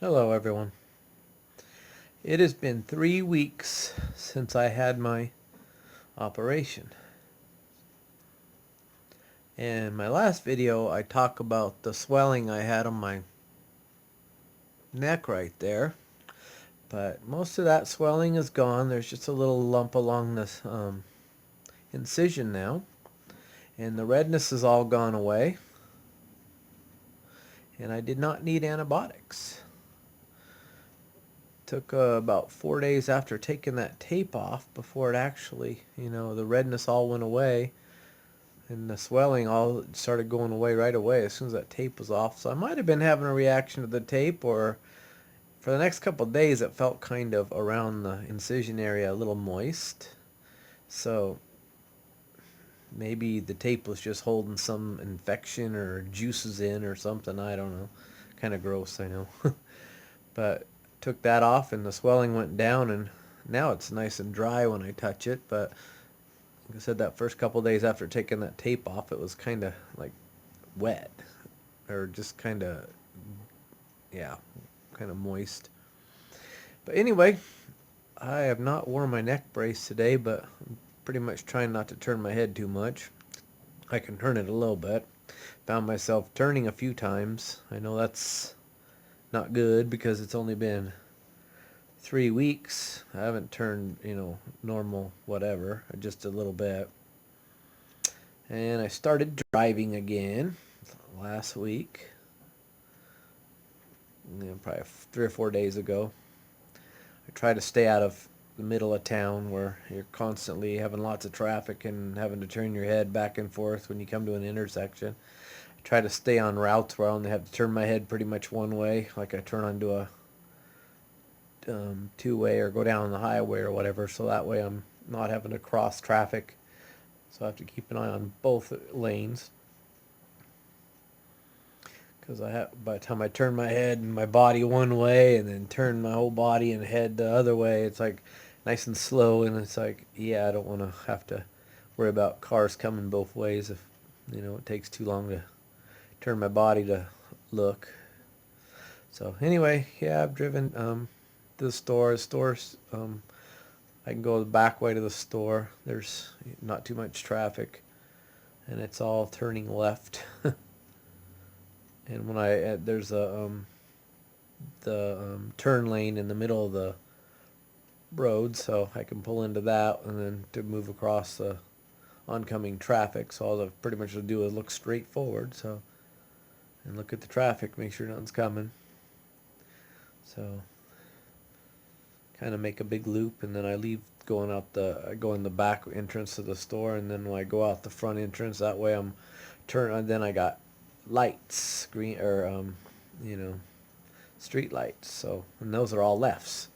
Hello everyone. It has been 3 weeks since I had my operation. In my last video I talked about the swelling I had on my neck right there. But most of that swelling is gone. There's just a little lump along this incision now. And the redness is all gone away. And I did not need antibiotics. Took about 4 days after taking that tape off before it actually, the redness all went away. And the swelling all started going away right away as soon as that tape was off. So I might have been having a reaction to the tape, or for the next couple of days it felt kind of around the incision area a little moist. So maybe the tape was just holding some infection or juices in or something. I don't know. Kind of gross, I know. But took that off and the swelling went down, and now it's nice and dry when I touch it. But like I said, that first couple days after taking that tape off, it was kind of like wet, or just kind of, yeah, kind of moist. But anyway, I have not worn my neck brace today, but I'm pretty much trying not to turn my head too much. I can turn it a little bit. Found myself turning a few times. I know that's not good because it's only been 3 weeks. I haven't turned, normal whatever, just a little bit. And I started driving again last week, probably 3 or 4 days ago. I try to stay out of the middle of town where you're constantly having lots of traffic and having to turn your head back and forth when you come to an intersection. I try to stay on routes where I only have to turn my head pretty much one way, like I turn onto a two-way or go down the highway or whatever, so that way I'm not having to cross traffic. So I have to keep an eye on both lanes. Because by the time I turn my head and my body one way and then turn my whole body and head the other way, it's like nice and slow, and it's like, yeah, I don't want to have to worry about cars coming both ways if, it takes too long to turn my body to look. So anyway, yeah, I've driven to the store. The store's, I can go the back way to the store. There's not too much traffic, and it's all turning left. And when there's the turn lane in the middle of the road, so I can pull into that and then to move across the oncoming traffic. So all I pretty much do is look straight forward, and look at the traffic, make sure nothing's coming. So kind of make a big loop, and then I go in the back entrance of the store, and then when I go out the front entrance, that way and then I got lights, green, or street lights. So, and those are all lefts.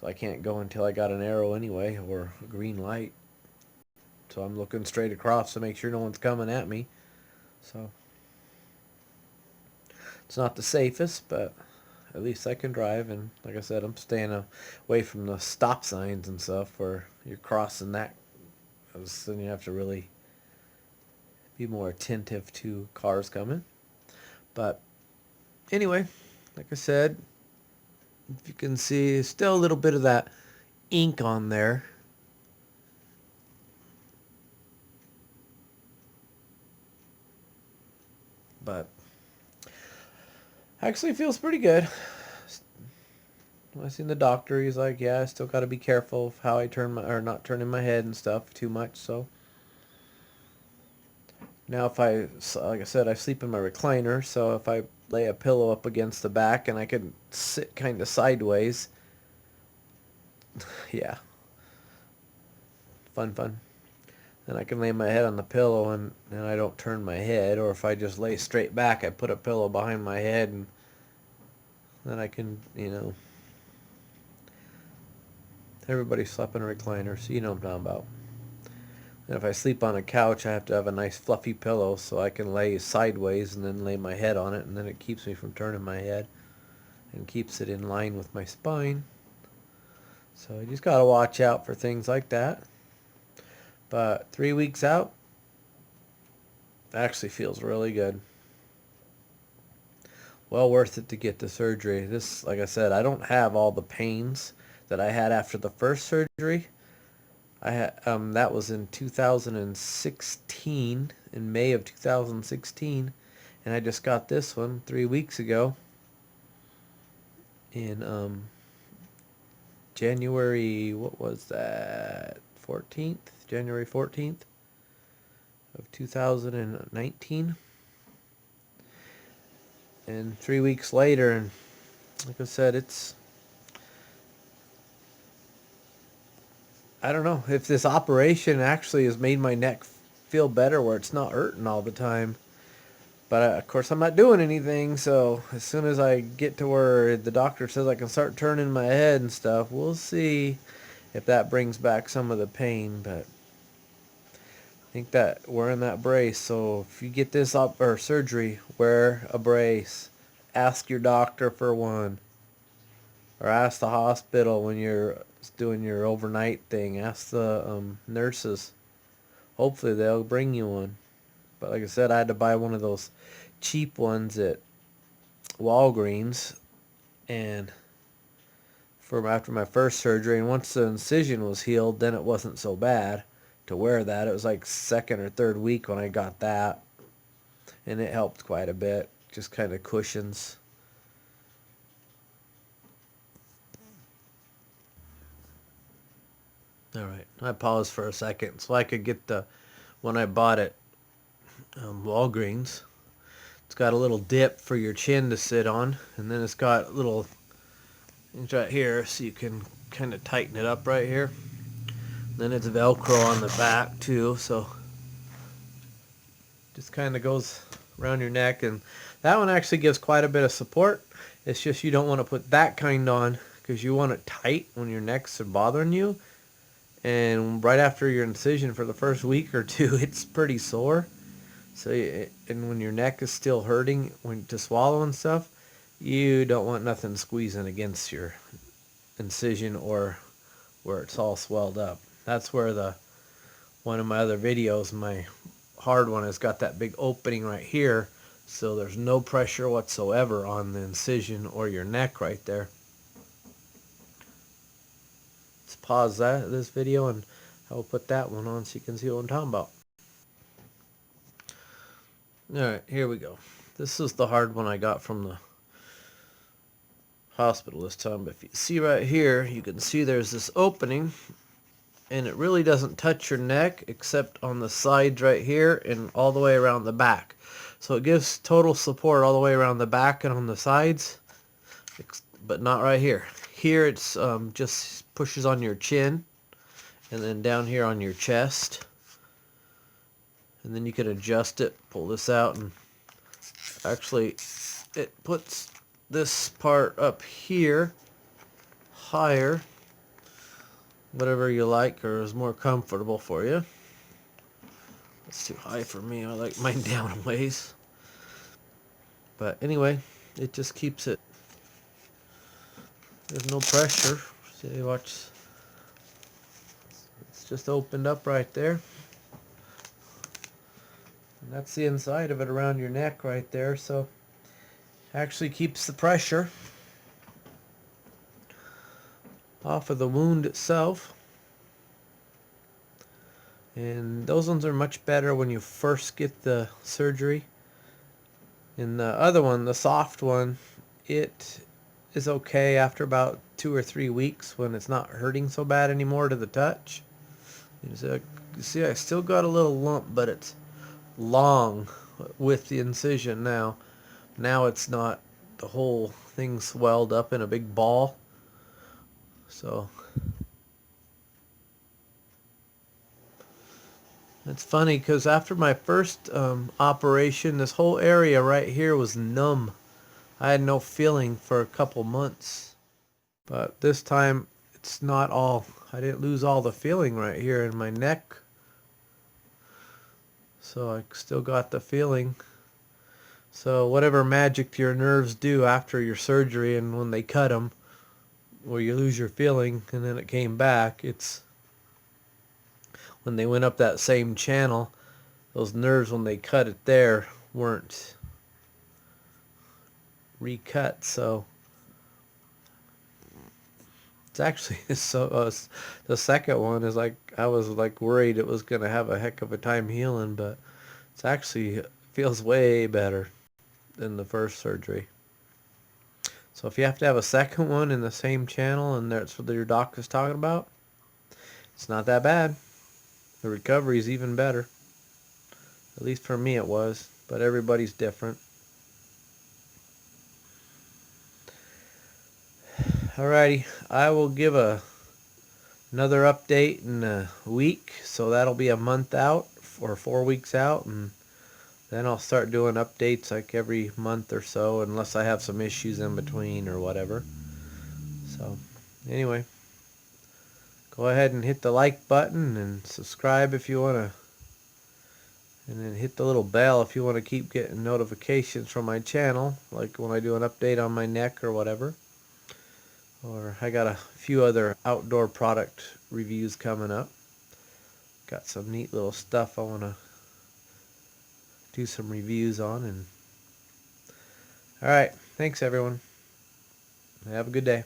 So I can't go until I got an arrow anyway, or a green light. So I'm looking straight across to make sure no one's coming at me. So it's not the safest, but at least I can drive. And like I said, I'm staying away from the stop signs and stuff where you're crossing that. Then you have to really be more attentive to cars coming. But anyway, like I said, if you can see, still a little bit of that ink on there. But actually feels pretty good. When I seen the doctor, he's like, yeah, I still got to be careful of how I or not turning my head and stuff too much. So now like I said, I sleep in my recliner. So if I lay a pillow up against the back and I can sit kind of sideways, yeah, fun. And I can lay my head on the pillow and I don't turn my head. Or if I just lay straight back, I put a pillow behind my head, and then I can, everybody slept in a recliner, so you know what I'm talking about. And if I sleep on a couch, I have to have a nice fluffy pillow so I can lay sideways and then lay my head on it, and then it keeps me from turning my head and keeps it in line with my spine. So you just got to watch out for things like that. But 3 weeks out actually feels really good. Well worth it to get the surgery. This, like I said, I don't have all the pains that I had after the first surgery. I had that was in 2016, in May of 2016, and I just got this one 3 weeks ago in January. What was that? 14th, January 14th of 2019, and 3 weeks later, and like I said, I don't know if this operation actually has made my neck feel better where it's not hurting all the time. But of course, I'm not doing anything, so as soon as I get to where the doctor says I can start turning my head and stuff, we'll see if that brings back some of the pain. But I think that we're in that brace, so if you get this up or surgery, wear a brace. Ask your doctor for one, or ask the hospital when you're doing your overnight thing. Ask the nurses. Hopefully, they'll bring you one. But like I said, I had to buy one of those cheap ones at Walgreens, and from after my first surgery, and once the incision was healed, then it wasn't so bad to wear that. It was like second or third week when I got that, and it helped quite a bit. Just kind of cushions. All right, I paused for a second so I could get the one I bought at Walgreens. It's got a little dip for your chin to sit on, and then it's got little things right here so you can kind of tighten it up right here. Then it's Velcro on the back too, so just kind of goes around your neck, and that one actually gives quite a bit of support. It's just you don't want to put that kind on because you want it tight when your necks are bothering you, and right after your incision for the first week or two it's pretty sore. So and when your neck is still hurting when to swallow and stuff, you don't want nothing squeezing against your incision or where it's all swelled up. That's where the one of my other videos, my hard one, has got that big opening right here, so there's no pressure whatsoever on the incision or your neck right there. Let's pause this video, and I will put that one on so you can see what I'm talking about. Alright, here we go. This is the hard one I got from the hospital this time. But if you see right here, you can see there's this opening, and it really doesn't touch your neck except on the sides right here and all the way around the back. So it gives total support all the way around the back and on the sides, but not right here. Here it's just pushes on your chin, and then down here on your chest. And then you can adjust it, pull this out, and actually it puts this part up here higher, whatever you like or is more comfortable for you. It's too high for me. I like mine down a ways. But anyway, it just keeps it. There's no pressure. See, watch. It's just opened up right there. And that's the inside of it around your neck right there. So actually keeps the pressure off of the wound itself. And those ones are much better when you first get the surgery. And the other one, the soft one, it is okay after about 2 or 3 weeks when it's not hurting so bad anymore to the touch. You see, I still got a little lump, but it's long with the incision now. Now it's not the whole thing swelled up in a big ball. So it's funny because after my first operation, this whole area right here was numb. I had no feeling for a couple months. But this time, it's not all. I didn't lose all the feeling right here in my neck. So I still got the feeling. So whatever magic your nerves do after your surgery and when they cut them, where you lose your feeling and then it came back, it's when they went up that same channel, those nerves when they cut it there weren't recut, so it's actually so the second one is like I was like worried it was gonna have a heck of a time healing, but it's actually feels way better than the first surgery. So if you have to have a second one in the same channel and that's what your doc is talking about, it's not that bad. The recovery is even better. At least for me it was, but everybody's different. Alrighty, I will give another update in a week, so that'll be a month out or 4 weeks out, and then I'll start doing updates like every month or so, unless I have some issues in between or whatever. So anyway, go ahead and hit the like button and subscribe if you want to, and then hit the little bell if you want to keep getting notifications from my channel, like when I do an update on my neck or whatever. Or I got a few other outdoor product reviews coming up. Got some neat little stuff I want to do some reviews on. And all right, thanks everyone. Have a good day.